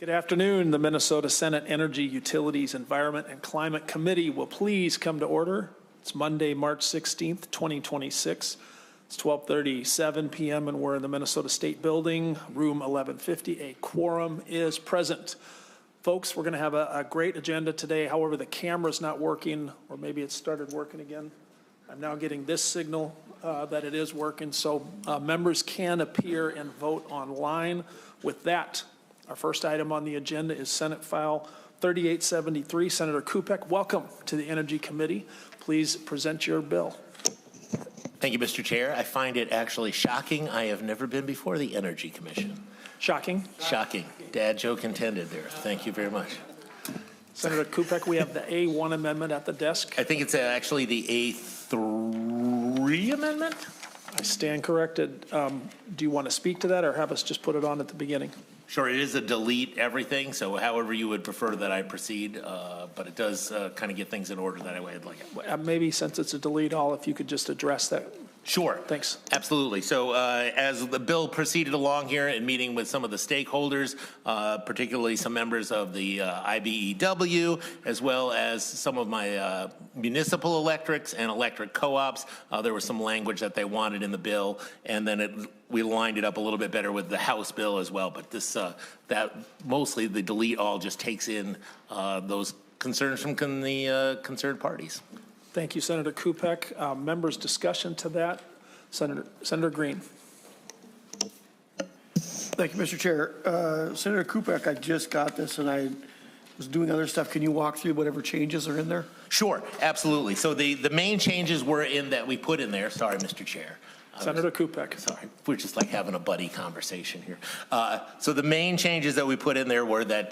Good afternoon. The Minnesota Senate Energy, Utilities, Environment, and Climate Committee will please come to order. It's Monday, March 16th, 2026. It's 12:37 p.m. and we're in the Minnesota State Building, room 1150. A quorum is present. Folks, we're going to have a great agenda today. However, the camera's not working, or maybe it started working again. I'm now getting this signal that it is working, so members can appear and vote online. With that, our first item on the agenda is Senate File 3873. Senator Kupec, welcome to the Energy Committee. Please present your bill. Thank you, Mr. Chair. I find it actually shocking. I have never been before the Energy Commission. Shocking? Shocking. Dad joke intended there. Thank you very much. Senator Kupec, we have the A1 amendment at the desk. I think it's actually the A3 amendment. I stand corrected. Do you want to speak to that or have us just put it on at the beginning? Sure, it is a delete everything, so however you would prefer that I proceed, but it does kind of get things in order that way I'd like it. Maybe since it's a delete all, if you could just address that. Sure. Thanks. Absolutely. So as the bill proceeded along here and meeting with some of the stakeholders, particularly some members of the IBEW, as well as some of my municipal electrics and electric co-ops, there was some language that they wanted in the bill, and then we lined it up a little bit better with the House bill as well. But this, that mostly the delete all just takes in those concerns from the concerned parties. Thank you, Senator Kupec. Members' discussion to that. Senator Green. Thank you, Mr. Chair. Senator Kupec, I just got this and I was doing other stuff. Can you walk through whatever changes are in there? Sure, absolutely. So the main changes were in that we put in there. Sorry, Mr. Chair. Senator Kupec. Sorry, we're just like having a buddy conversation here. So the main changes that we put in there were that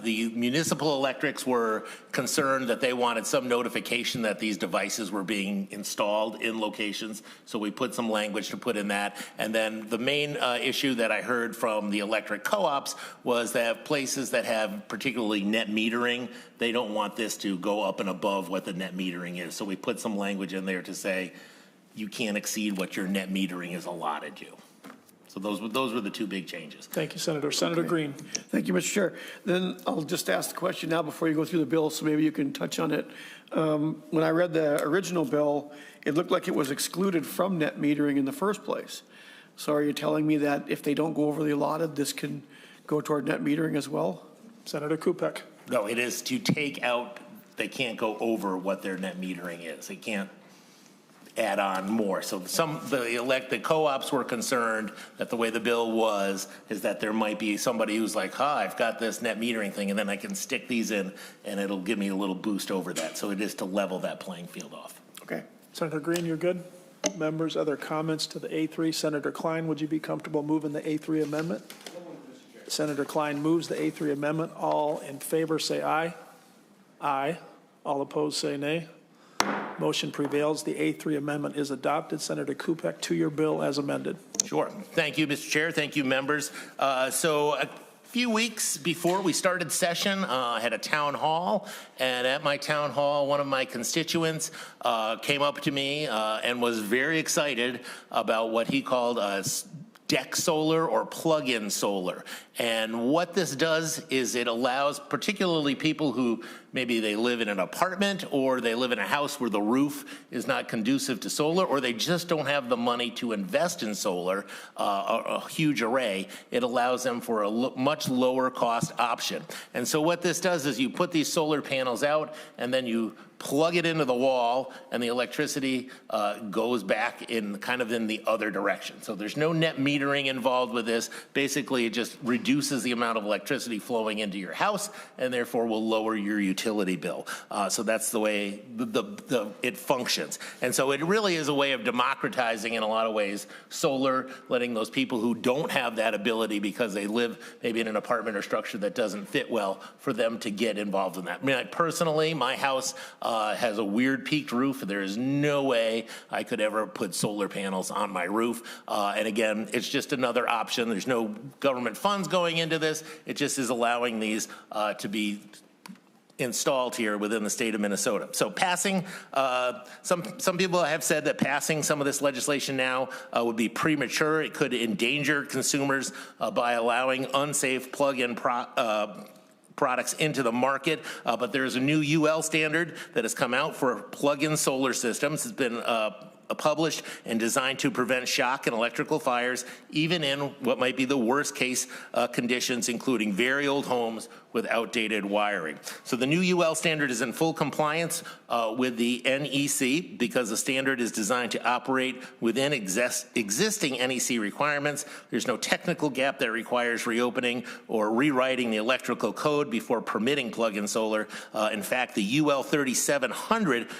the municipal electrics were concerned that they wanted some notification that these devices were being installed in locations. So we put some language to put in that. And then the main issue that I heard from the electric co-ops was that places that have particularly net metering, they don't want this to go up and above what the net metering is. So we put some language in there to say, you can't exceed what your net metering is allotted you. So those were the two big changes. Thank you, Senator. Senator Green. Thank you, Mr. Chair. Then I'll just ask the question now before you go through the bill, so maybe you can touch on it. When I read the original bill, it looked like it was excluded from net metering in the first place. So are you telling me that if they don't go over the allotted, this can go toward net metering as well? Senator Kupec. No, it is to take out, they can't go over what their net metering is. They can't add on more. So the co-ops were concerned that the way the bill was is that there might be somebody who's like, I've got this net metering thing and then I can stick these in and it'll give me a little boost over that. So it is to level that playing field off. Okay. Senator Green, you're good? Members, other comments to the A3? Senator Klein, would you be comfortable moving the A3 amendment? Senator Klein moves the A3 amendment. All in favor say aye. Aye. All opposed say nay. Motion prevails. The A3 amendment is adopted. Senator Kupec, to your bill as amended. Sure. Thank you, Mr. Chair. Thank you, members. So a few weeks before we started session, I had a town hall, and at my town hall, one of my constituents came up to me and was very excited about what he called deck solar or plug-in solar. And what this does is it allows particularly people who maybe they live in an apartment or they live in a house where the roof is not conducive to solar, or they just don't have the money to invest in solar, a huge array. It allows them for a much lower cost option. And so what this does is you put these solar panels out and then you plug it into the wall and the electricity goes back in kind of in the other direction. So there's no net metering involved with this. Basically, it just reduces the amount of electricity flowing into your house and therefore will lower your utility bill. So that's the way it functions. And so it really is a way of democratizing in a lot of ways solar, letting those people who don't have that ability because they live maybe in an apartment or structure that doesn't fit well for them to get involved in that. I mean, personally, my house has a weird peaked roof. There is no way I could ever put solar panels on my roof. And again, it's just another option. There's no government funds going into this. It just is allowing these to be installed here within the state of Minnesota. So passing, some people have said that passing some of this legislation now would be premature. It could endanger consumers by allowing unsafe plug-in products into the market, but there's a new UL standard that has come out for plug-in solar systems. It's been published and designed to prevent shock and electrical fires, even in what might be the worst case conditions, including very old homes with outdated wiring. So the new UL standard is in full compliance with the NEC because the standard is designed to operate within existing NEC requirements. There's no technical gap that requires reopening or rewriting the electrical code before permitting plug-in solar. In fact, the UL 3700,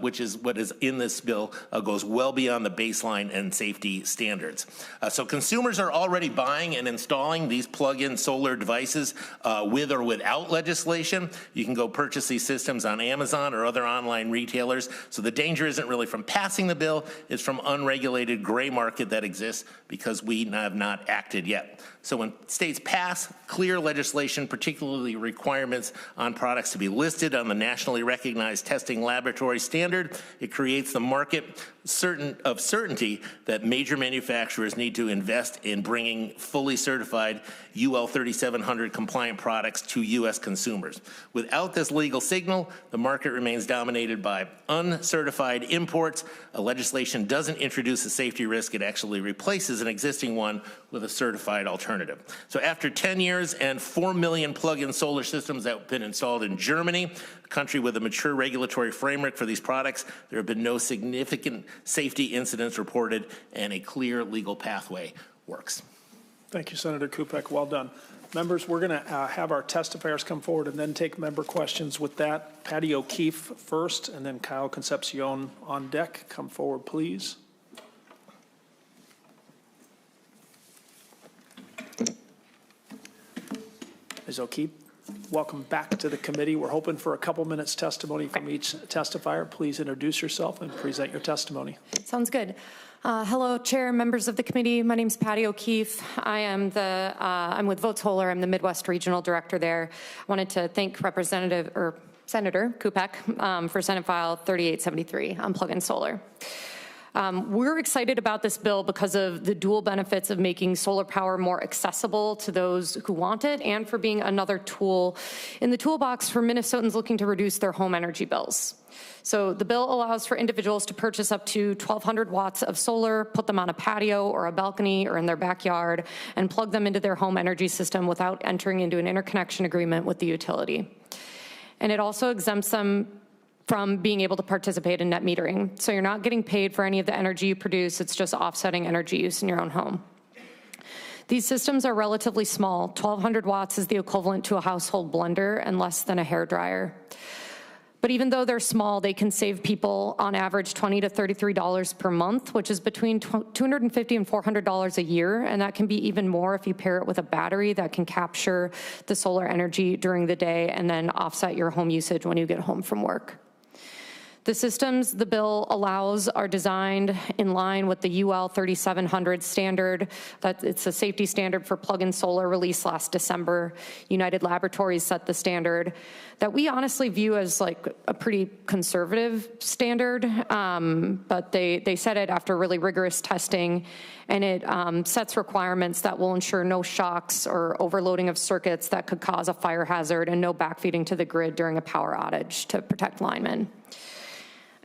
which is what is in this bill, goes well beyond the baseline and safety standards. So consumers are already buying and installing these plug-in solar devices with or without legislation. You can go purchase these systems on Amazon or other online retailers. So the danger isn't really from passing the bill, it's from unregulated gray market that exists because we have not acted yet. So when states pass clear legislation, particularly requirements on products to be listed on the nationally recognized testing laboratory standard, it creates the market certainty that major manufacturers need to invest in bringing fully certified UL 3700 compliant products to U.S. consumers. Without this legal signal, the market remains dominated by uncertified imports. A legislation doesn't introduce a safety risk, it actually replaces an existing one with a certified alternative. So after 10 years and 4 million plug-in solar systems that have been installed in Germany, a country with a mature regulatory framework for these products, there have been no significant safety incidents reported, and a clear legal pathway works. Thank you, Senator Kupec. Well done. Members, we're going to have our testifiers come forward and then take member questions. With that, Patty O'Keefe first, and then Kyle Concepcion on deck. Come forward, please. Ms. O'Keefe, welcome back to the committee. We're hoping for a couple minutes testimony from each testifier. Please introduce yourself and present your testimony. Sounds good. Hello, Chair, members of the committee. My name is Patty O'Keefe. I'm with Vote Solar. I'm the Midwest Regional Director there. I wanted to thank Senator Kupec for Senate File 3873 on plug-in solar. We're excited about this bill because of the dual benefits of making solar power more accessible to those who want it and for being another tool in the toolbox for Minnesotans looking to reduce their home energy bills. So the bill allows for individuals to purchase up to 1,200 watts of solar, put them on a patio or a balcony or in their backyard, and plug them into their home energy system without entering into an interconnection agreement with the utility. And it also exempts them from being able to participate in net metering. So you're not getting paid for any of the energy you produce, it's just offsetting energy use in your own home. These systems are relatively small. 1,200 watts is the equivalent to a household blender and less than a hairdryer. But even though they're small, they can save people on average $20 to $33 per month, which is between $250 and $400 a year. And that can be even more if you pair it with a battery that can capture the solar energy during the day and then offset your home usage when you get home from work. The systems the bill allows are designed in line with the UL 3700 standard. It's a safety standard for plug-in solar released last December. United Laboratories set the standard that we honestly view as like a pretty conservative standard, but they set it after really rigorous testing, and it sets requirements that will ensure no shocks or overloading of circuits that could cause a fire hazard and no backfeeding to the grid during a power outage to protect linemen.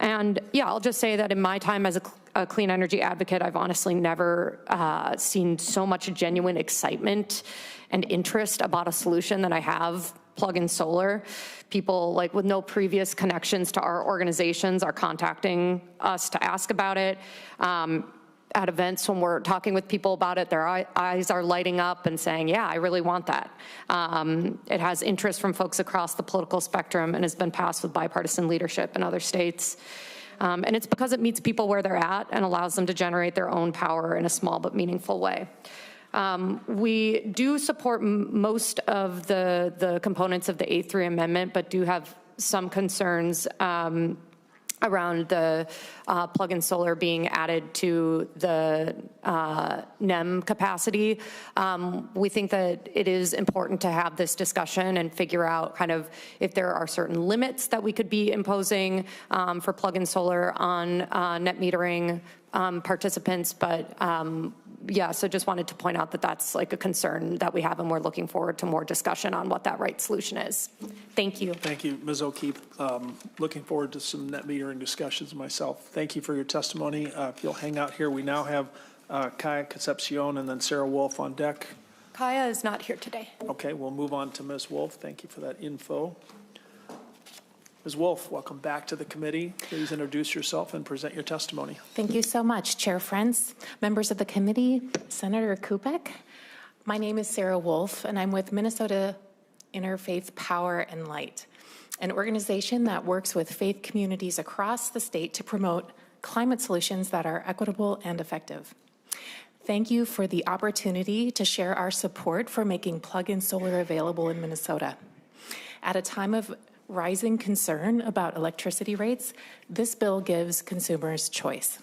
And yeah, I'll just say that in my time as a clean energy advocate, I've honestly never seen so much genuine excitement and interest about a solution that I have plug-in solar. People like with no previous connections to our organizations are contacting us to ask about it. At events when we're talking with people about it, their eyes are lighting up and saying, yeah, I really want that. It has interest from folks across the political spectrum and has been passed with bipartisan leadership in other states. And it's because it meets people where they're at and allows them to generate their own power in a small but meaningful way. We do support most of the components of the A3 amendment, but do have some concerns around the plug-in solar being added to the NEM capacity. We think that it is important to have this discussion and figure out kind of if there are certain limits that we could be imposing for plug-in solar on net metering participants, but yeah, so just wanted to point out that that's like a concern that we have, and we're looking forward to more discussion on what that right solution is. Thank you. Thank you, Ms. O'Keefe. Looking forward to some net metering discussions myself. Thank you for your testimony. If you'll hang out here, we now have Kaya Concepcion and then Sarah Wolf on deck. Kaya is not here today. Okay, we'll move on to Ms. Wolf. Thank you for that info. Ms. Wolf, welcome back to the committee. Please introduce yourself and present your testimony. Thank you so much, Chair Frentz, members of the committee, Senator Kupec. My name is Sarah Wolf, and I'm with Minnesota Interfaith Power and Light, an organization that works with faith communities across the state to promote climate solutions that are equitable and effective. Thank you for the opportunity to share our support for making plug-in solar available in Minnesota. At a time of rising concern about electricity rates, this bill gives consumers choice.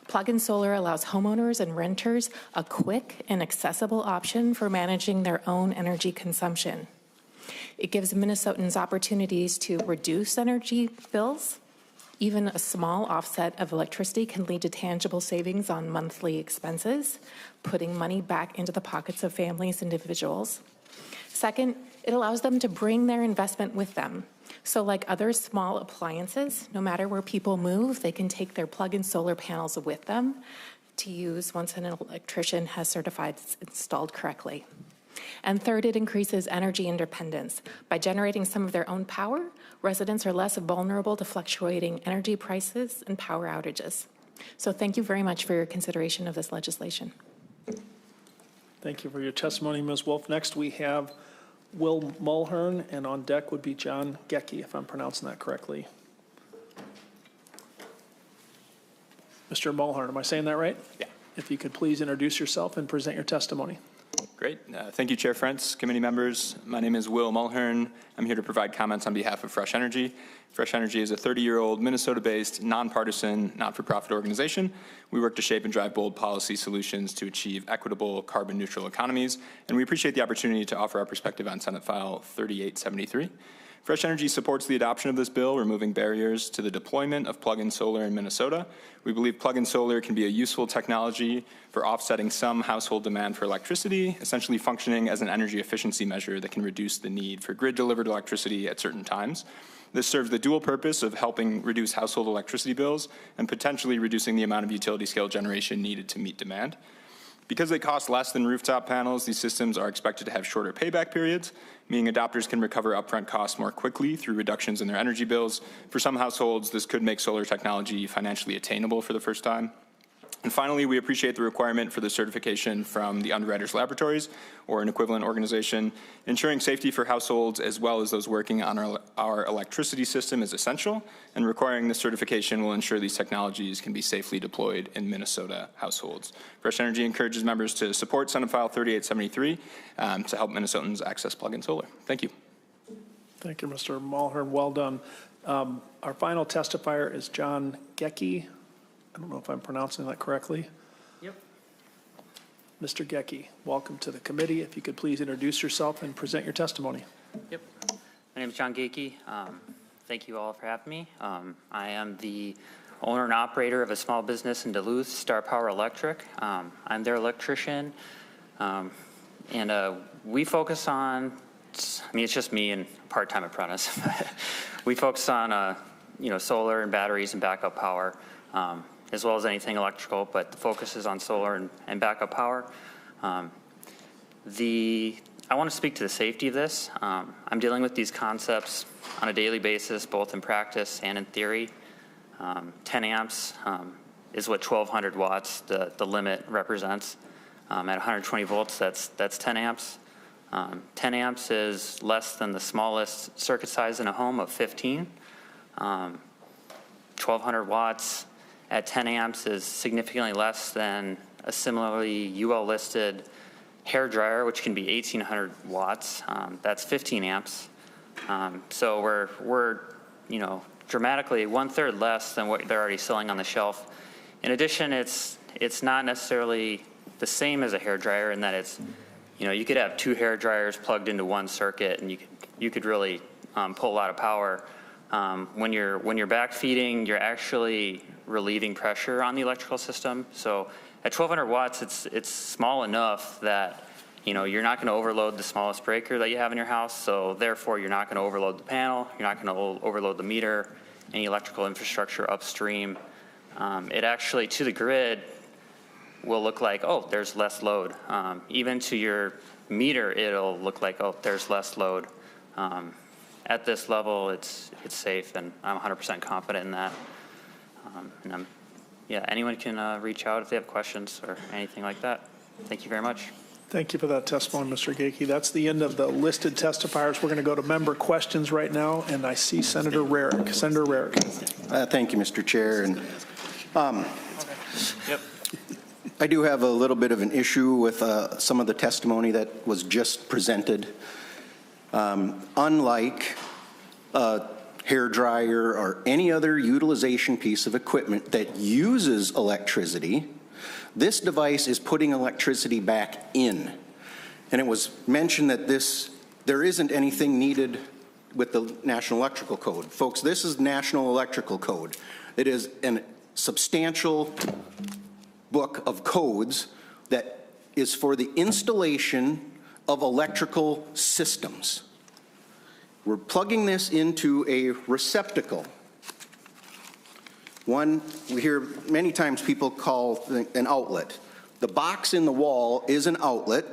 Plug-in solar allows homeowners and renters a quick and accessible option for managing their own energy consumption. It gives Minnesotans opportunities to reduce energy bills. Even a small offset of electricity can lead to tangible savings on monthly expenses, putting money back into the pockets of families and individuals. Second, it allows them to bring their investment with them. So like other small appliances, no matter where people move, they can take their plug-in solar panels with them to use once an electrician has certified it's installed correctly. And third, it increases energy independence. By generating some of their own power, residents are less vulnerable to fluctuating energy prices and power outages. So thank you very much for your consideration of this legislation. Thank you for your testimony, Ms. Wolf. Next, we have Will Mulhern, and on deck would be John Gecke, if I'm pronouncing that correctly. Mr. Mulhern, am I saying that right? Yeah. If you could please introduce yourself and present your testimony. Great. Thank you, Chair Frentz, committee members. My name is Will Mulhern. I'm here to provide comments on behalf of Fresh Energy. Fresh Energy is a 30-year-old Minnesota-based, nonpartisan, not-for-profit organization. We work to shape and drive bold policy solutions to achieve equitable, carbon-neutral economies, and we appreciate the opportunity to offer our perspective on Senate File 3873. Fresh Energy supports the adoption of this bill, removing barriers to the deployment of plug-in solar in Minnesota. We believe plug-in solar can be a useful technology for offsetting some household demand for electricity, essentially functioning as an energy efficiency measure that can reduce the need for grid-delivered electricity at certain times. This serves the dual purpose of helping reduce household electricity bills and potentially reducing the amount of utility-scale generation needed to meet demand. Because they cost less than rooftop panels, these systems are expected to have shorter payback periods, meaning adopters can recover upfront costs more quickly through reductions in their energy bills. For some households, this could make solar technology financially attainable for the first time. And finally, we appreciate the requirement for the certification from the Underwriters Laboratories or an equivalent organization. Ensuring safety for households as well as those working on our electricity system is essential, and requiring this certification will ensure these technologies can be safely deployed in Minnesota households. Fresh Energy encourages members to support Senate File 3873 to help Minnesotans access plug-in solar. Thank you. Thank you, Mr. Mulhern. Well done. Our final testifier is John Gecke. I don't know if I'm pronouncing that correctly. Yep. Mr. Gecke, welcome to the committee. If you could please introduce yourself and present your testimony. Yep. My name is John Gecke. Thank you all for having me. I am the owner and operator of a small business in Duluth, Star Power Electric. I'm their electrician, and we focus on, it's just me and part-time apprentice. We focus on, solar and batteries and backup power. As well as anything electrical, but the focus is on solar and backup power. I want to speak to the safety of this. I'm dealing with these concepts on a daily basis, both in practice and in theory. 10 amps is what 1,200 watts, the limit, represents. At 120 volts, that's 10 amps. 10 amps is less than the smallest circuit size in a home of 15. 1,200 watts at 10 amps is significantly less than a similarly UL-listed hair dryer, which can be 1,800 watts. That's 15 amps. So we're dramatically 1/3 less than what they're already selling on the shelf. In addition, it's not necessarily the same as a hair dryer in that it's, you could have 2 hair dryers plugged into one circuit, and you could really pull a lot of power. When you're back feeding, you're actually relieving pressure on the electrical system. So at 1,200 watts, it's small enough that you're not going to overload the smallest breaker that you have in your house. So therefore, you're not going to overload the panel. You're not going to overload the meter, any electrical infrastructure upstream. It actually, to the grid, will look like, oh, there's less load. Even to your meter, it'll look like, oh, there's less load. At this level, it's safe, and I'm 100% confident in that. Anyone can reach out if they have questions or anything like that. Thank you very much. Thank you for that testimony, Mr. Gaki. That's the end of the listed testifiers. We're going to go to member questions right now, and I see Senator Rarick. Senator Rarick. Thank you, Mr. Chair. And Yep. I do have a little bit of an issue with some of the testimony that was just presented. Unlike a hair dryer or any other utilization piece of equipment that uses electricity, this device is putting electricity back in. And it was mentioned that there isn't anything needed with the National Electrical Code. Folks, this is National Electrical Code. It is a substantial book of codes that is for the installation of electrical systems. We're plugging this into a receptacle. One, we hear many times people call an outlet. The box in the wall is an outlet.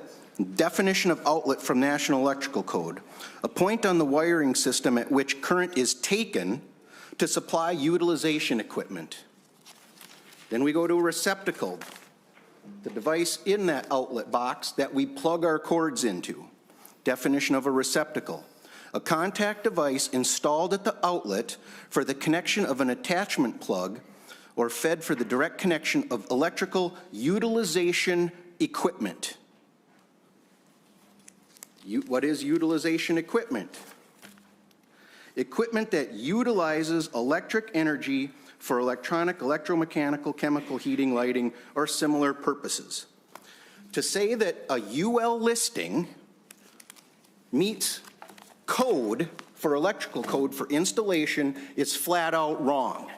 Definition of outlet from National Electrical Code: a point on the wiring system at which current is taken to supply utilization equipment. Then we go to a receptacle, the device in that outlet box that we plug our cords into. Definition of a receptacle: a contact device installed at the outlet for the connection of an attachment plug or fed for the direct connection of electrical utilization equipment. What is utilization equipment? Equipment that utilizes electric energy for electronic, electromechanical, chemical, heating, lighting, or similar purposes. To say that a UL listing meets code for electrical code for installation is flat out wrong.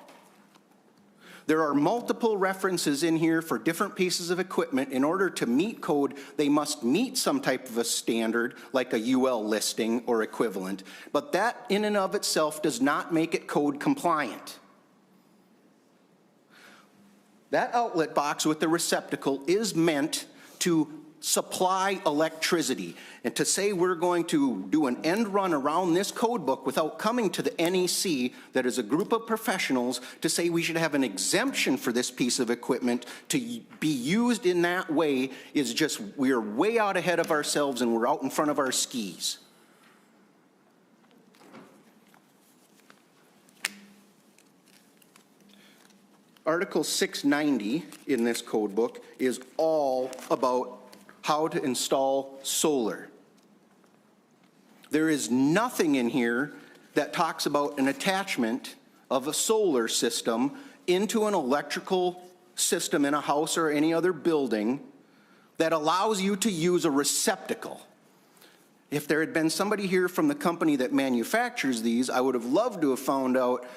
There are multiple references in here for different pieces of equipment. In order to meet code, they must meet some type of a standard, like a UL listing or equivalent, but that in and of itself does not make it code compliant. That outlet box with the receptacle is meant to supply electricity. And to say we're going to do an end run around this code book without coming to the NEC, that is a group of professionals, to say we should have an exemption for this piece of equipment to be used in that way is just, we're way out ahead of ourselves and we're out in front of our skis. Article 690 in this code book is all about how to install solar. There is nothing in here that talks about an attachment of a solar system into an electrical system in a house or any other building that allows you to use a receptacle. If there had been somebody here from the company that manufactures these, I would have loved to have found out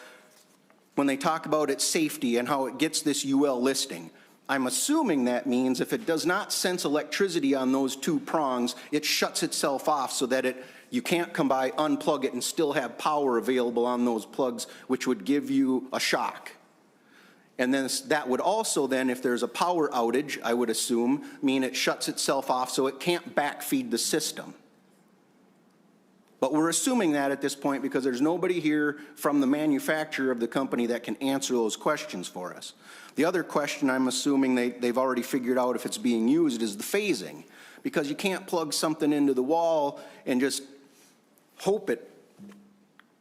when they talk about its safety and how it gets this UL listing. I'm assuming that means if it does not sense electricity on those two prongs, it shuts itself off so that you can't come by, unplug it, and still have power available on those plugs, which would give you a shock. And then that would also then, if there's a power outage, I would assume, mean it shuts itself off so it can't backfeed the system. But we're assuming that at this point because there's nobody here from the manufacturer of the company that can answer those questions for us. The other question I'm assuming they've already figured out if it's being used is the phasing, because you can't plug something into the wall and just hope it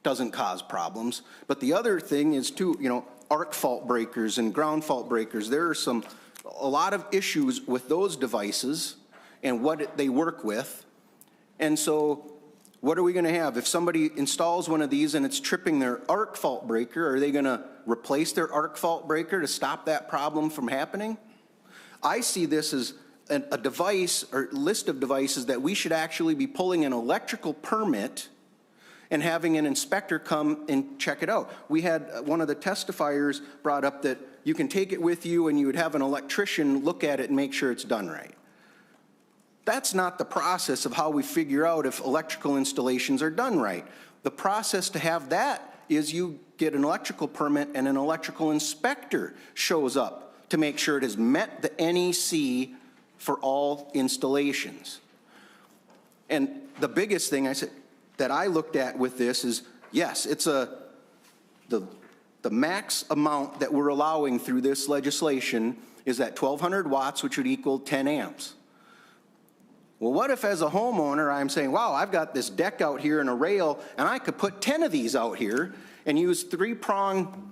doesn't cause problems. But the other thing is too, arc fault breakers and ground fault breakers. There are a lot of issues with those devices and what they work with. And so What are we going to have? If somebody installs one of these and it's tripping their arc fault breaker, are they going to replace their arc fault breaker to stop that problem from happening? I see this as a device or list of devices that we should actually be pulling an electrical permit and having an inspector come and check it out. We had one of the testifiers brought up that you can take it with you and you would have an electrician look at it and make sure it's done right. That's not the process of how we figure out if electrical installations are done right. The process to have that is you get an electrical permit and an electrical inspector shows up to make sure it has met the NEC for all installations. And the biggest thing that I looked at with this is, yes, it's the max amount that we're allowing through this legislation is that 1,200 watts, which would equal 10 amps. Well, what if as a homeowner I'm saying, wow, I've got this deck out here and a rail, and I could put 10 of these out here and use 3-prong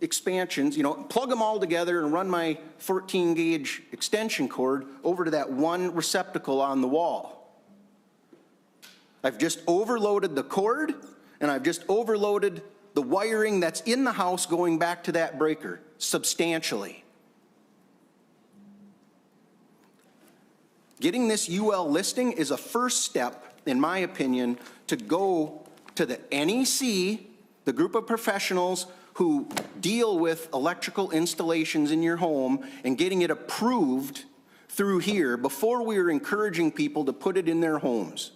expansions, plug them all together and run my 14-gauge extension cord over to that one receptacle on the wall. I've just overloaded the cord, and I've just overloaded the wiring that's in the house going back to that breaker substantially. Getting this UL listing is a first step, in my opinion, to go to the NEC, the group of professionals who deal with electrical installations in your home, and getting it approved through here before we are encouraging people to put it in their homes.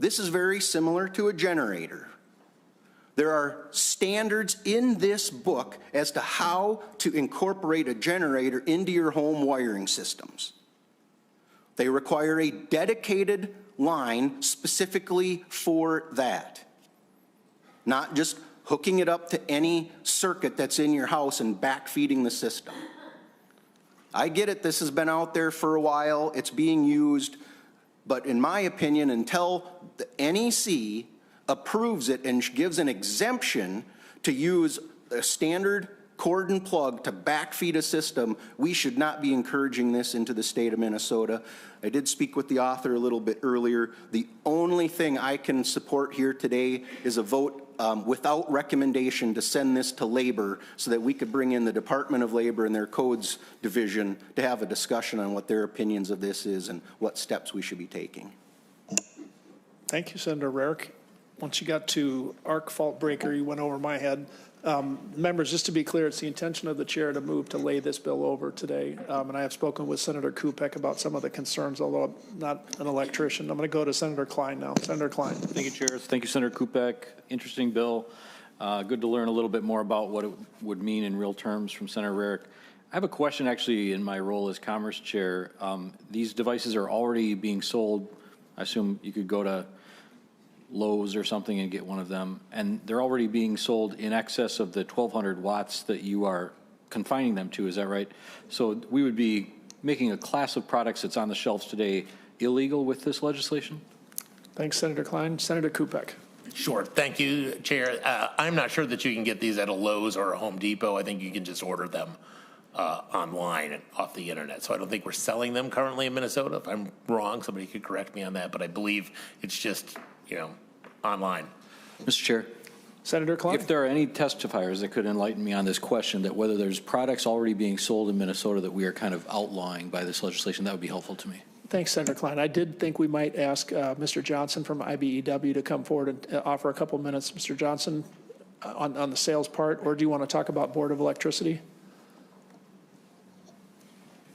This is very similar to a generator. There are standards in this book as to how to incorporate a generator into your home wiring systems. They require a dedicated line specifically for that. Not just hooking it up to any circuit that's in your house and backfeeding the system. I get it, this has been out there for a while, it's being used, but in my opinion, until the NEC approves it and gives an exemption to use a standard cord and plug to backfeed a system, we should not be encouraging this into the state of Minnesota. I did speak with the author a little bit earlier. The only thing I can support here today is a vote without recommendation to send this to labor so that we could bring in the Department of Labor and their codes division to have a discussion on what their opinions of this is and what steps we should be taking. Thank you, Senator Rarick. Once you got to arc fault breaker, you went over my head. Members, just to be clear, it's the intention of the chair to move to lay this bill over today. And I have spoken with Senator Kupec about some of the concerns, although I'm not an electrician. I'm going to go to Senator Klein now. Senator Klein. Thank you, Chair. Thank you, Senator Kupec. Interesting bill. Good to learn a little bit more about what it would mean in real terms from Senator Rarick. I have a question actually in my role as Commerce Chair. These devices are already being sold. I assume you could go to Lowe's or something and get one of them, and they're already being sold in excess of the 1,200 watts that you are confining them to, is that right? So we would be making a class of products that's on the shelves today illegal with this legislation? Thanks, Senator Klein. Senator Kupec. Sure. Thank you, Chair. I'm not sure that you can get these at a Lowe's or a Home Depot. I think you can just order them online and off the internet. So I don't think we're selling them currently in Minnesota. If I'm wrong, somebody could correct me on that, but I believe it's just, online. Mr. Chair. Senator Klein. If there are any testifiers that could enlighten me on this question, that whether there's products already being sold in Minnesota that we are kind of outlawing by this legislation, that would be helpful to me. Thanks, Senator Klein. I did think we might ask Mr. Johnson from IBEW to come forward and offer a couple minutes. Mr. Johnson, on the sales part, or do you want to talk about Board of Electricity?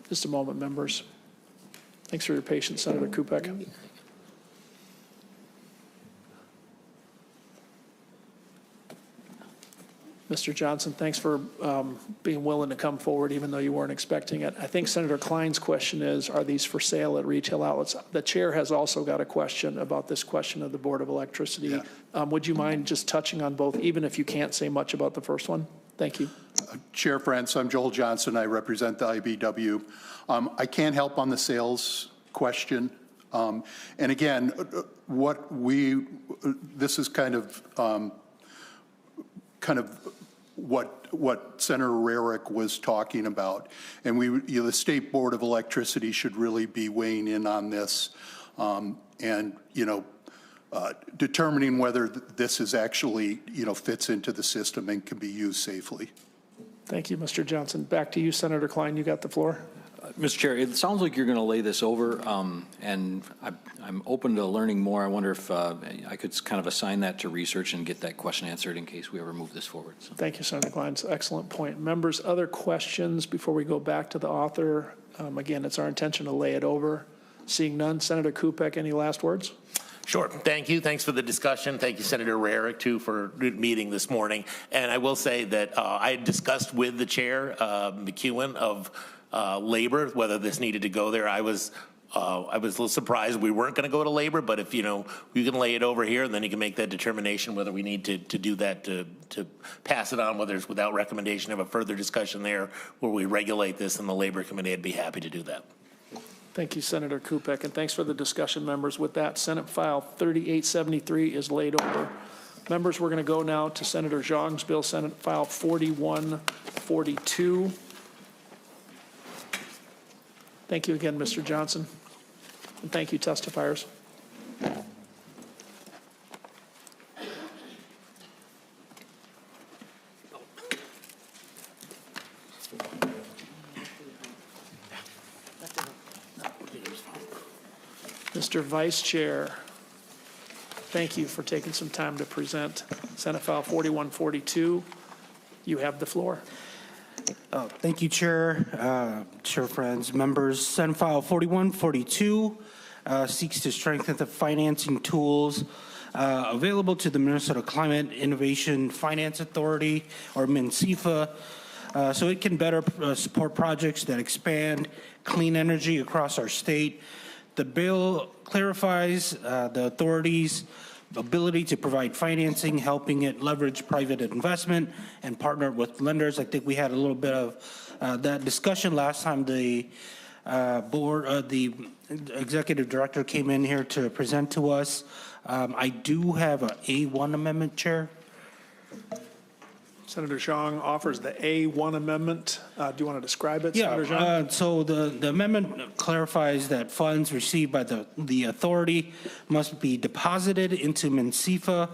Just a moment, members. Thanks for your patience, Senator Kupec. Mr. Johnson, thanks for being willing to come forward even though you weren't expecting it. I think Senator Klein's question is, are these for sale at retail outlets? The chair has also got a question about this question of the Board of Electricity. Yeah. Would you mind just touching on both, even if you can't say much about the first one? Thank you. Chair Frentz, I'm Joel Johnson. I represent the IBEW. I can't help on the sales question. And again, this is kind of what Senator Rarick was talking about. And the State Board of Electricity should really be weighing in on this and, determining whether this is actually, fits into the system and can be used safely. Thank you, Mr. Johnson. Back to you, Senator Klein. You got the floor. Mr. Chair, it sounds like you're going to lay this over, and I'm open to learning more. I wonder if I could kind of assign that to research and get that question answered in case we ever move this forward. So. Thank you, Senator Klein. It's an excellent point. Members, other questions before we go back to the author? Again, it's our intention to lay it over. Seeing none, Senator Kupec, any last words? Sure. Thank you. Thanks for the discussion. Thank you, Senator Rarick, too, for meeting this morning. And I will say that I had discussed with the chair, McEwen, of labor, whether this needed to go there. I was a little surprised we weren't going to go to labor, but if, you can lay it over here, then you can make that determination whether we need to do that to pass it on, whether it's without recommendation of a further discussion there where we regulate this in the Labor Committee. I'd be happy to do that. Thank you, Senator Kupec, and thanks for the discussion, members. With that, Senate File 3873 is laid over. Members, we're going to go now to Senator Xiong's bill, Senate File 4142. Thank you again, Mr. Johnson, and thank you, testifiers. Mr. Vice Chair, thank you for taking some time to present Senate File 4142. You have the floor. Thank you, Chair, Chair Friends, members. Senate File 4142 seeks to strengthen the financing tools available to the Minnesota Climate Innovation Finance Authority, or MNCIFA, so it can better support projects that expand clean energy across our state. The bill clarifies the authority's ability to provide financing, helping it leverage private investment and partner with lenders. I think we had a little bit of that discussion last time the the executive director came in here to present to us. I do have an A1 amendment, Chair. Senator Xiong offers the A1 amendment. Do you want to describe it, Yeah, Senator Xiong? So the amendment clarifies that funds received by the authority must be deposited into MNCIFA,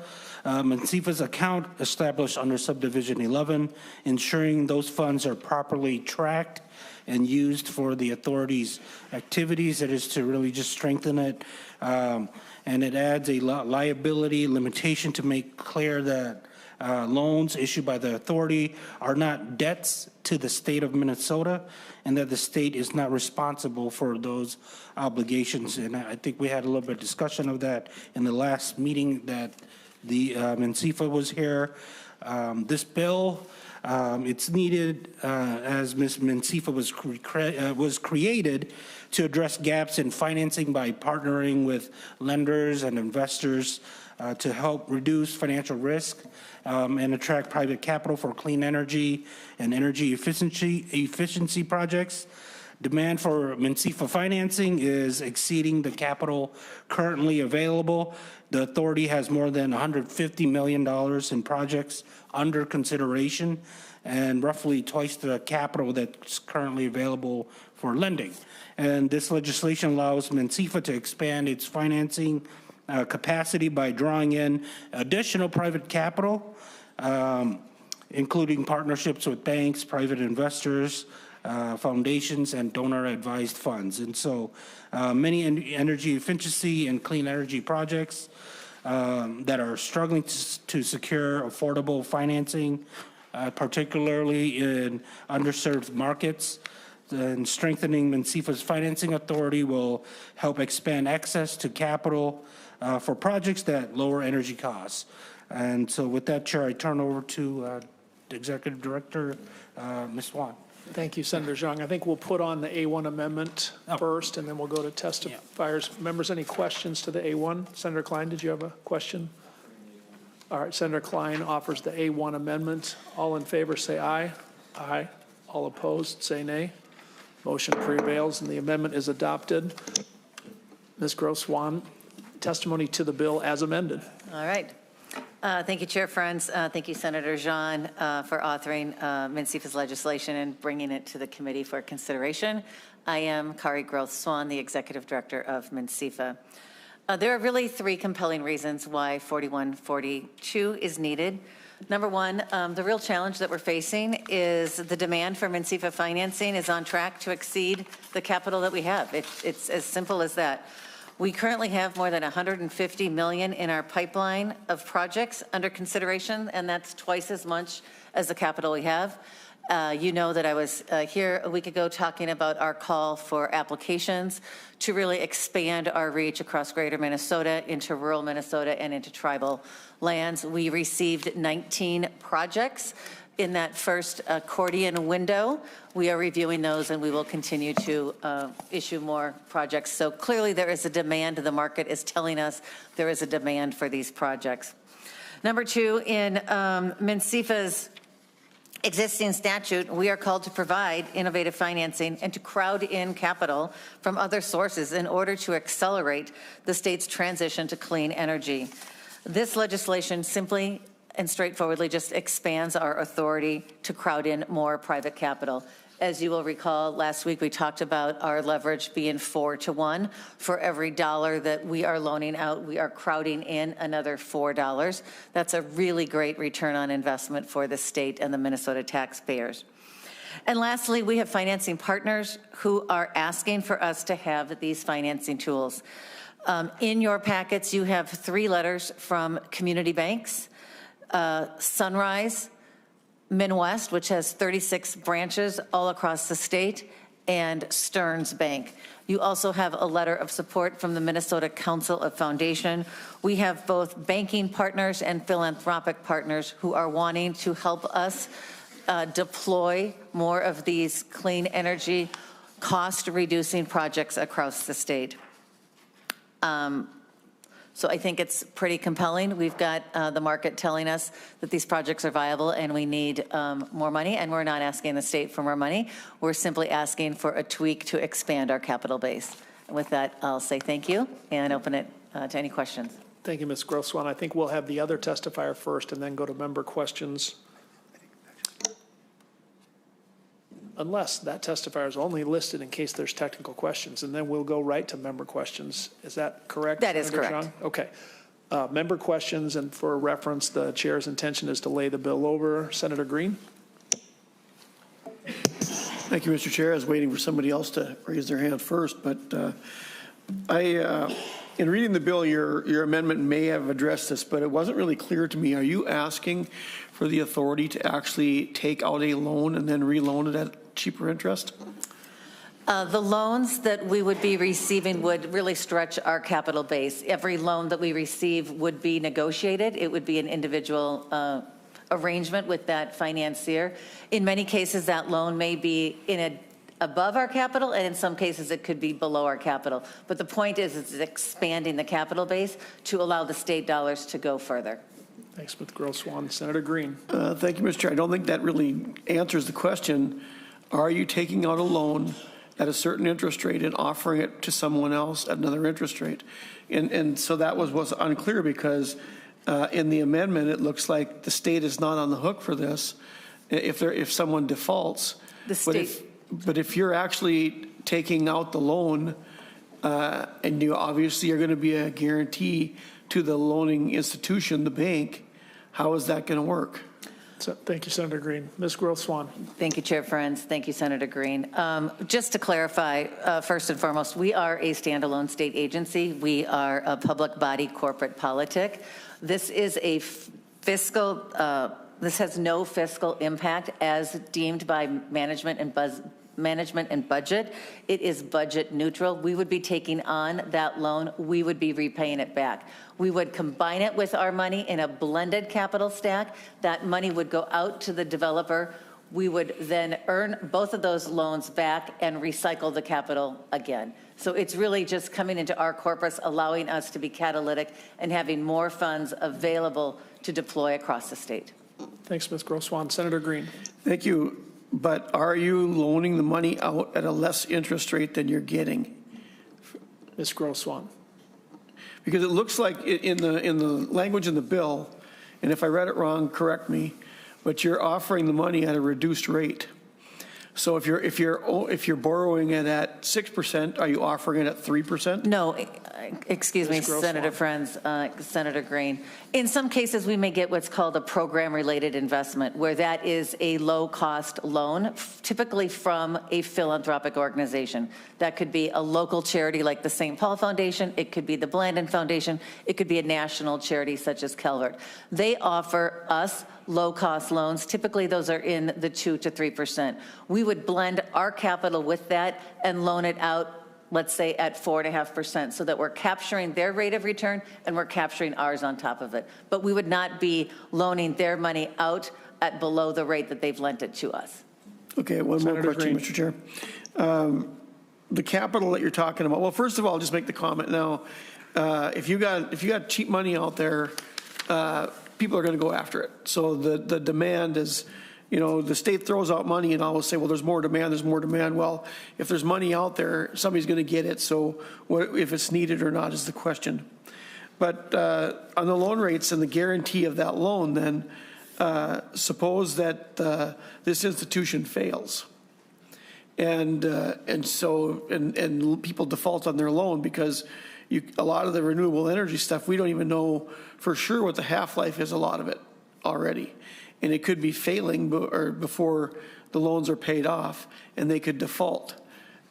MNCIFA's account established under subdivision 11, ensuring those funds are properly tracked and used for the authority's activities. It is to really just strengthen it. And it adds a liability limitation to make clear that loans issued by the authority are not debts to the state of Minnesota, and that the state is not responsible for those obligations. And I think we had a little bit of discussion of that in the last meeting that the MNCIFA was here. This bill, it's needed as Ms. MNCIFA was created to address gaps in financing by partnering with lenders and investors to help reduce financial risk and attract private capital for clean energy and energy efficiency projects. Demand for MNCIFA financing is exceeding the capital currently available. The authority has more than $150 million in projects under consideration and roughly twice the capital that's currently available for lending. And this legislation allows MNCIFA to expand its financing capacity by drawing in additional private capital, including partnerships with banks, private investors, foundations, and donor-advised funds. And so many energy efficiency and clean energy projects that are struggling to secure affordable financing, particularly in underserved markets. And strengthening MNCIFA's financing authority will help expand access to capital for projects that lower energy costs. And so with that, Chair, I turn over to the Executive Director, Ms. Swan. Thank you, Senator Xiong. I think we'll put on the A1 amendment first, and then we'll go to testifiers. Yeah. Members, any questions to the A1? Senator Klein, did you have a question? All right, Senator Klein offers the A1 amendment. All in favor say aye. Aye. All opposed say nay. Motion prevails and the amendment is adopted. Ms. Gross-Swan, testimony to the bill as amended. All right. Thank you, Chair Frentz. Thank you, Senator Xiong, for authoring MNCFA's legislation and bringing it to the committee for consideration. I am Kari Groth-Swan, the Executive Director of MNCFA. There are really three compelling reasons why 4142 is needed. Number one, the real challenge that we're facing is the demand for MNCFA financing is on track to exceed the capital that we have. It's as simple as that. We currently have more than $150 million in our pipeline of projects under consideration, and that's twice as much as the capital we have. You know that I was here a week ago talking about our call for applications to really expand our reach across greater Minnesota, into rural Minnesota, and into tribal lands. We received 19 projects in that first accordion window. We are reviewing those, and we will continue to issue more projects. So clearly there is a demand. The market is telling us there is a demand for these projects. Number two, in MNCFA's existing statute, we are called to provide innovative financing and to crowd in capital from other sources in order to accelerate the state's transition to clean energy. This legislation simply and straightforwardly just expands our authority to crowd in more private capital. As you will recall, last week we talked about our leverage being 4-to-1. For every dollar that we are loaning out, we are crowding in another $4. That's a really great return on investment for the state and the Minnesota taxpayers. And lastly, we have financing partners who are asking for us to have these financing tools. In your packets, you have 3 letters from community banks, Sunrise, Midwest, which has 36 branches all across the state, and Stearns Bank. You also have a letter of support from the Minnesota Council of Foundation. We have both banking partners and philanthropic partners who are wanting to help us deploy more of these clean energy, cost-reducing projects across the state. So I think it's pretty compelling. We've got the market telling us that these projects are viable and we need more money, and we're not asking the state for more money. We're simply asking for a tweak to expand our capital base. And with that, I'll say thank you and open it to any questions. Thank you, Ms. Groth-Swan. I think we'll have the other testifier first and then go to member questions. Unless that testifier is only listed in case there's technical questions, and then we'll go right to member questions. Is that correct? That is Senator correct. Xiong? Okay. Member questions, and for reference, the chair's intention is to lay the bill over. Senator Green. Thank you, Mr. Chair. I was waiting for somebody else to raise their hand first, but in reading the bill, your amendment may have addressed this, but it wasn't really clear to me. Are you asking for the authority to actually take out a loan and then reloan it at cheaper interest? The loans that we would be receiving would really stretch our capital base. Every loan that we receive would be negotiated. It would be an individual arrangement with that financier. In many cases, that loan may be above our capital, and in some cases it could be below our capital. But the point is it's expanding the capital base to allow the state dollars to go further. Thanks, Ms. Groth-Swan. Senator Green. Thank you, Mr. Chair. I don't think that really answers the question. Are you taking out a loan at a certain interest rate and offering it to someone else at another interest rate? And so that was unclear, because in the amendment, it looks like the state is not on the hook for this if someone defaults. The state. But if you're actually taking out the loan, and you obviously are going to be a guarantee to the loaning institution, the bank, how is that going to work? So, thank you, Senator Green. Ms. Groth-Swan. Thank you, Chair Frentz. Thank you, Senator Green. Just to clarify, first and foremost, we are a standalone state agency. We are a public body corporate politic. This is a fiscal, this has no fiscal impact as deemed by management and budget. It is budget neutral. We would be taking on that loan. We would be repaying it back. We would combine it with our money in a blended capital stack. That money would go out to the developer. We would then earn both of those loans back and recycle the capital again. So it's really just coming into our corpus, allowing us to be catalytic and having more funds available to deploy across the state. Thanks, Ms. Groth-Swan. Senator Green. Thank you. But are you loaning the money out at a less interest rate than you're getting? Ms. Groth-Swan. Because it looks like in the language in the bill, and if I read it wrong, correct me, but you're offering the money at a reduced rate. So if you're borrowing it at 6%, are you offering it at 3%? No, excuse me, Ms. Grossman. Senator Frentz, Senator Green. In some cases, we may get what's called a program-related investment, where that is a low-cost loan, typically from a philanthropic organization. That could be a local charity like the St. Paul Foundation. It could be the Blandon Foundation. It could be a national charity such as Calvert. They offer us low-cost loans. Typically, those are in the 2 to 3%. We would blend our capital with that and loan it out, let's say, at 4.5%, so that we're capturing their rate of return and we're capturing ours on top of it. But we would not be loaning their money out at below the rate that they've lent it to us. Okay, one more question, Mr. Chair. The capital that you're talking about, well, first of all, I'll just make the comment now. If you got cheap money out there, people are going to go after it. So the demand is, the state throws out money and always say, well, there's more demand, there's more demand. Well, if there's money out there, somebody's going to get it. So if it's needed or not is the question. But on the loan rates and the guarantee of that loan, then suppose that this institution fails. And people default on their loan because a lot of the renewable energy stuff, we don't even know for sure what the half-life is, a lot of it already. And it could be failing before the loans are paid off, and they could default.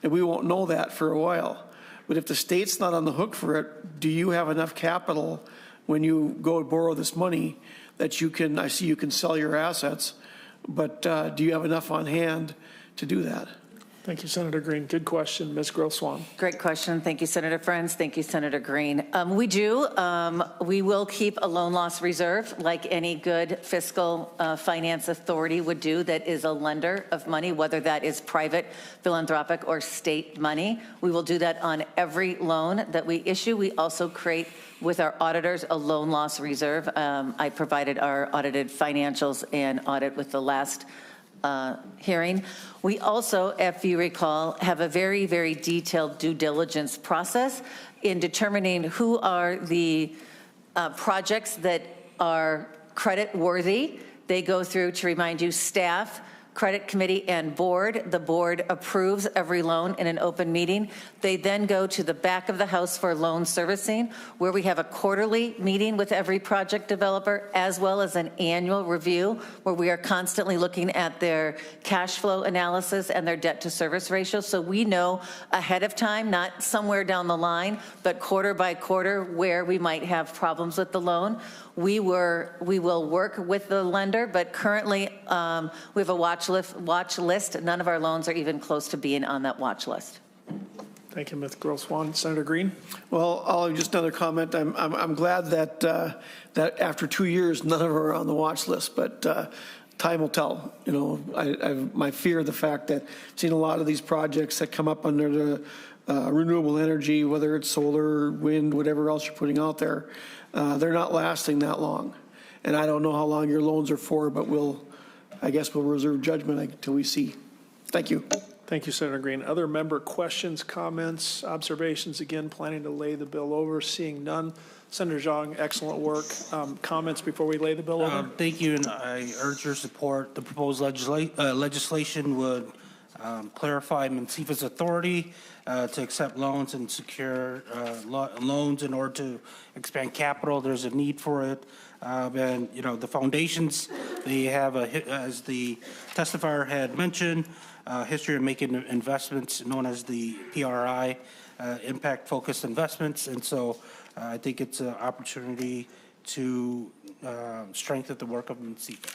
And we won't know that for a while. But if the state's not on the hook for it, do you have enough capital when you go borrow this money that you can, I see you can sell your assets, but do you have enough on hand to do that? Thank you, Senator Green. Good question. Ms. Grosswan. Great question. Thank you, Senator Frentz. Thank you, Senator Green. We do. We will keep a loan loss reserve like any good fiscal finance authority would do that is a lender of money, whether that is private, philanthropic, or state money. We will do that on every loan that we issue. We also create with our auditors a loan loss reserve. I provided our audited financials and audit with the last hearing. We also, if you recall, have a very, very detailed due diligence process in determining who are the projects that are credit worthy. They go through, to remind you, staff, credit committee, and board. The board approves every loan in an open meeting. They then go to the back of the house for loan servicing, where we have a quarterly meeting with every project developer, as well as an annual review, where we are constantly looking at their cash flow analysis and their debt to service ratio. So we know ahead of time, not somewhere down the line, but quarter by quarter, where we might have problems with the loan. We will work with the lender, but currently we have a watch list. None of our loans are even close to being on that watch list. Thank you, Ms. Grosswan. Senator Green. Well, just another comment. I'm glad that that after 2 years, none of them are on the watch list, but time will tell. My fear of the fact that I've seen a lot of these projects that come up under the renewable energy, whether it's solar, wind, whatever else you're putting out there, they're not lasting that long. And I don't know how long your loans are for, but I guess we'll reserve judgment until we see. Thank you. Thank you, Senator Green. Other member questions, comments, observations? Again, planning to lay the bill over. Seeing none. Senator Xiong, excellent work. Comments before we lay the bill over? Thank you, and I urge your support. The proposed legislation would clarify MNCFA's authority to accept loans and secure loans in order to expand capital. There's a need for it. And, the foundations, they have, as the testifier had mentioned, history of making investments known as the PRI, impact-focused investments. And so I think it's an opportunity to strengthen the work of MNCFA.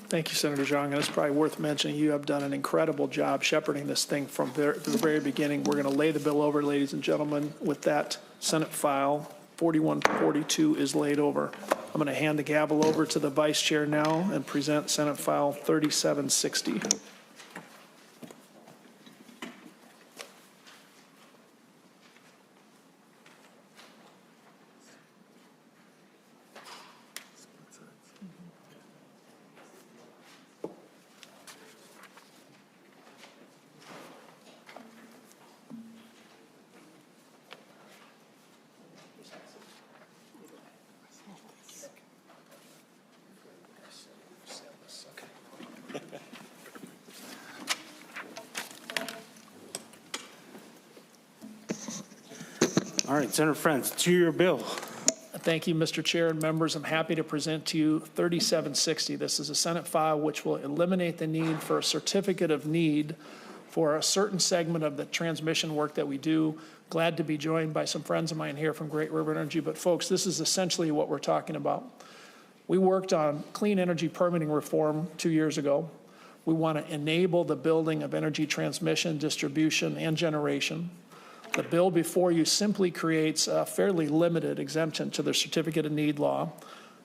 Thank you, Senator Xiong. And it's probably worth mentioning you have done an incredible job shepherding this thing from the very beginning. We're going to lay the bill over, ladies and gentlemen. With that, Senate file 4142 is laid over. I'm going to hand the gavel over to the vice chair now and present Senate file 3760. All right, Senator Frentz, to your bill. Thank you, Mr. Chair and members. I'm happy to present to you 3760. This is a Senate file which will eliminate the need for a certificate of need for a certain segment of the transmission work that we do. Glad to be joined by some friends of mine here from Great River Energy. But folks, this is essentially what we're talking about. We worked on clean energy permitting reform 2 years ago. We want to enable the building of energy transmission, distribution, and generation. The bill before you simply creates a fairly limited exemption to the certificate of need law.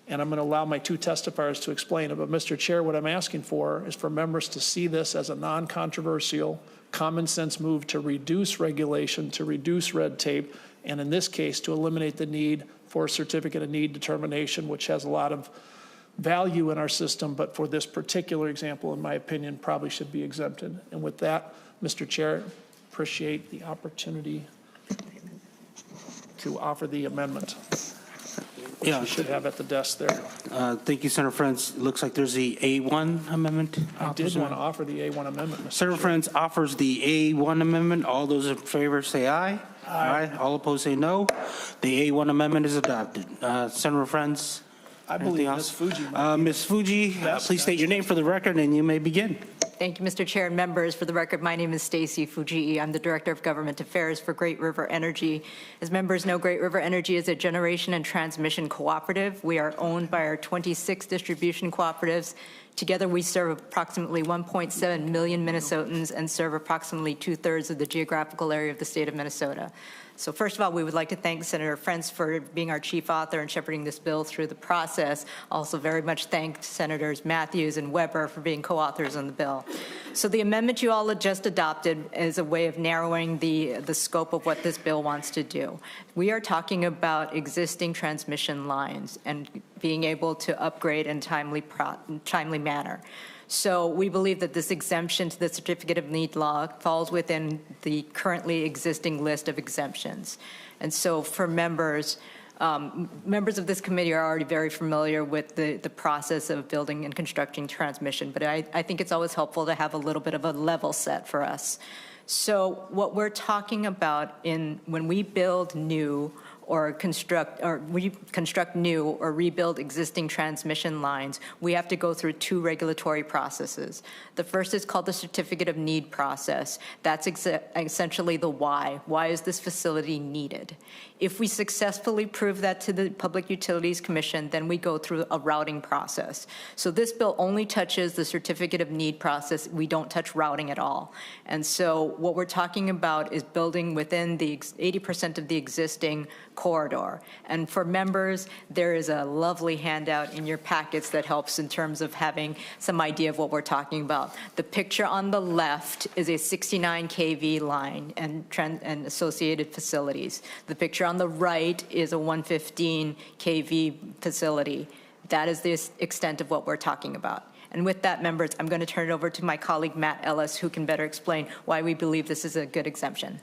And I'm going to allow my two testifiers to explain it. But Mr. Chair, what I'm asking for is for members to see this as a non-controversial, common sense move to reduce regulation, to reduce red tape, and in this case, to eliminate the need for a certificate of need determination, which has a lot of value in our system, but for this particular example, in my opinion, probably should be exempted. And with that, Mr. Chair, appreciate the opportunity to offer the amendment, which you should have at the desk there. Thank you, Senator Frentz. It looks like there's the A1 amendment. I did want to offer the A1 amendment, Mr. Senator Frentz offers the A1 amendment. All those in favor say aye. Aye. All opposed say no. The A1 amendment is adopted. Senator Frentz. I believe Ms. Fuji. Ms. Fuji, please state your name for the record and you may begin. Thank you, Mr. Chair and members. For the record, my name is Stacy Fujii. I'm the Director of Government Affairs for Great River Energy. As members know, Great River Energy is a generation and transmission cooperative. We are owned by our 26 distribution cooperatives. Together, we serve approximately 1.7 million Minnesotans and serve approximately 2/3 of the geographical area of the state of Minnesota. So first of all, we would like to thank Senator Frentz for being our chief author and shepherding this bill through the process. Also very much thank Senators Matthews and Weber for being co-authors on the bill. So the amendment you all just adopted is a way of narrowing the scope of what this bill wants to do. We are talking about existing transmission lines and being able to upgrade in timely manner. So we believe that this exemption to the Certificate of Need law falls within the currently existing list of exemptions. And so for members, members of this committee are already very familiar with the process of building and constructing transmission, but I think it's always helpful to have a little bit of a level set for us. So what we're talking about when we build new or construct new or rebuild existing transmission lines, we have to go through two regulatory processes. The first is called the Certificate of Need process. That's essentially the why. Why is this facility needed? If we successfully prove that to the Public Utilities Commission, then we go through a routing process. So this bill only touches the Certificate of Need process. We don't touch routing at all. And so what we're talking about is building within the 80% of the existing corridor. And for members, there is a lovely handout in your packets that helps in terms of having some idea of what we're talking about. The picture on the left is a 69 kV line and associated facilities. The picture on the right is a 115 kV facility. That is the extent of what we're talking about. And with that, members, I'm going to turn it over to my colleague, Matt Ellis, who can better explain why we believe this is a good exemption.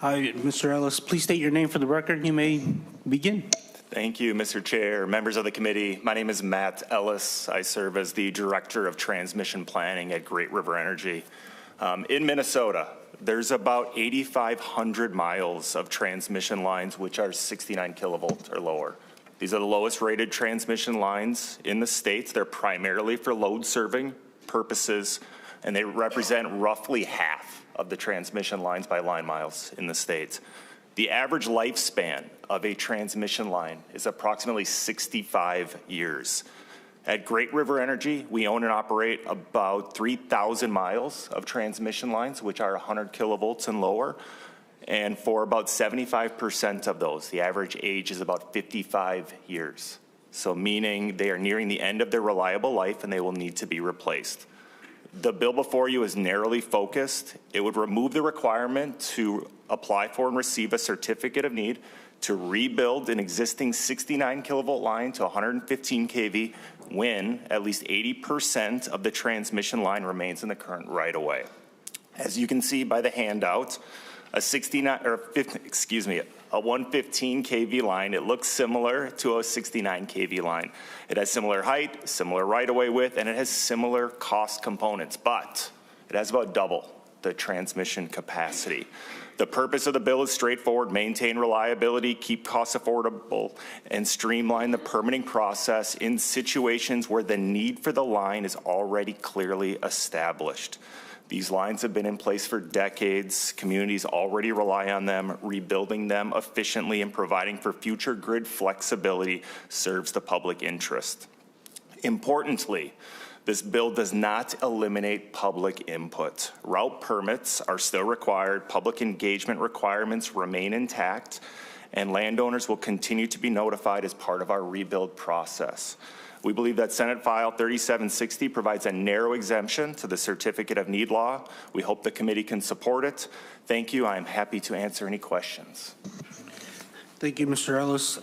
Mr. Ellis, please state your name for the record. You may begin. Thank you, Mr. Chair, members of the committee. My name is Matt Ellis. I serve as the Director of Transmission Planning at Great River Energy. In Minnesota, there's about 8,500 miles of transmission lines which are 69 kilovolts or lower. These are the lowest rated transmission lines in the states. They're primarily for load serving purposes, and they represent roughly half of the transmission lines by line miles in the states. The average lifespan of a transmission line is approximately 65 years. At Great River Energy, we own and operate about 3,000 miles of transmission lines, which are 100 kilovolts and lower. And for about 75% of those, the average age is about 55 years. So meaning they are nearing the end of their reliable life and they will need to be replaced. The bill before you is narrowly focused. It would remove the requirement to apply for and receive a certificate of need to rebuild an existing 69 kilovolt line to 115 kV when at least 80% of the transmission line remains in the current right of way. As you can see by the handout, a 115 kV line, it looks similar to a 69 kV line. It has similar height, similar right of way width, and it has similar cost components, but it has about double the transmission capacity. The purpose of the bill is straightforward: maintain reliability, keep costs affordable, and streamline the permitting process in situations where the need for the line is already clearly established. These lines have been in place for decades. Communities already rely on them. Rebuilding them efficiently and providing for future grid flexibility serves the public interest. Importantly, this bill does not eliminate public input. Route permits are still required, public engagement requirements remain intact, and landowners will continue to be notified as part of our rebuild process. We believe that Senate File 3760 provides a narrow exemption to the Certificate of Need law. We hope the committee can support it. Thank you. I'm happy to answer any questions. Thank you, Mr. Ellis.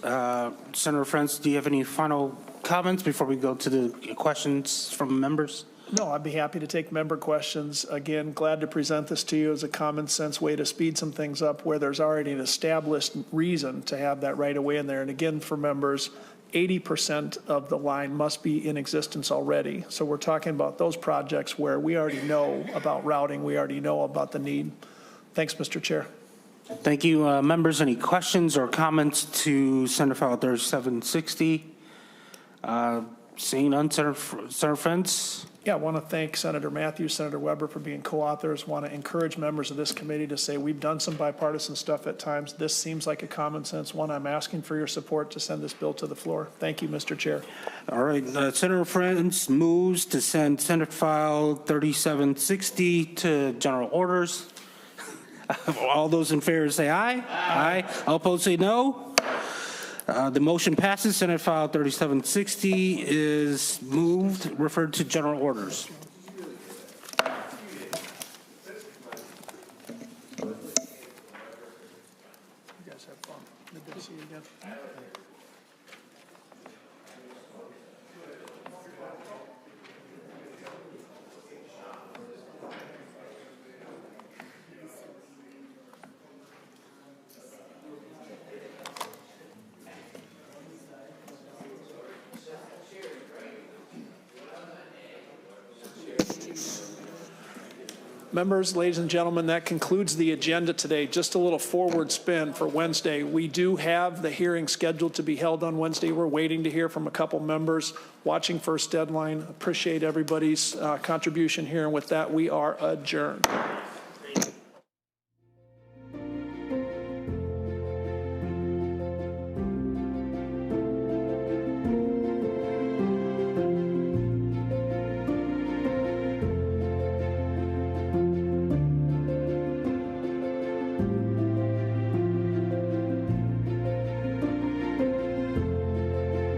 Senator Frentz, do you have any final comments before we go to the questions from members? No, I'd be happy to take member questions. Again, glad to present this to you as a common sense way to speed some things up where there's already an established reason to have that right of way in there. And again, for members, 80% of the line must be in existence already. So we're talking about those projects where we already know about routing, we already know about the need. Thanks, Mr. Chair. Thank you. Members, any questions or comments to Senate File 3760? Seeing none, Senator Frentz? Yeah, I want to thank Senator Matthews, Senator Weber for being co-authors. Want to encourage members of this committee to say we've done some bipartisan stuff at times. This seems like a common sense one. I'm asking for your support to send this bill to the floor. Thank you, Mr. Chair. All right, Senator Frentz moves to send Senate File 3760 to general orders. All those in favor say aye. Aye. All opposed say no. The motion passes. Senate File 3760 is referred to general orders. You guys have fun. Good to see you again. Members, ladies and gentlemen, that concludes the agenda today. Just a little forward spin for Wednesday. We do have the hearing scheduled to be held on Wednesday. We're waiting to hear from a couple members watching first deadline. Appreciate everybody's contribution here. And with that, we are adjourned.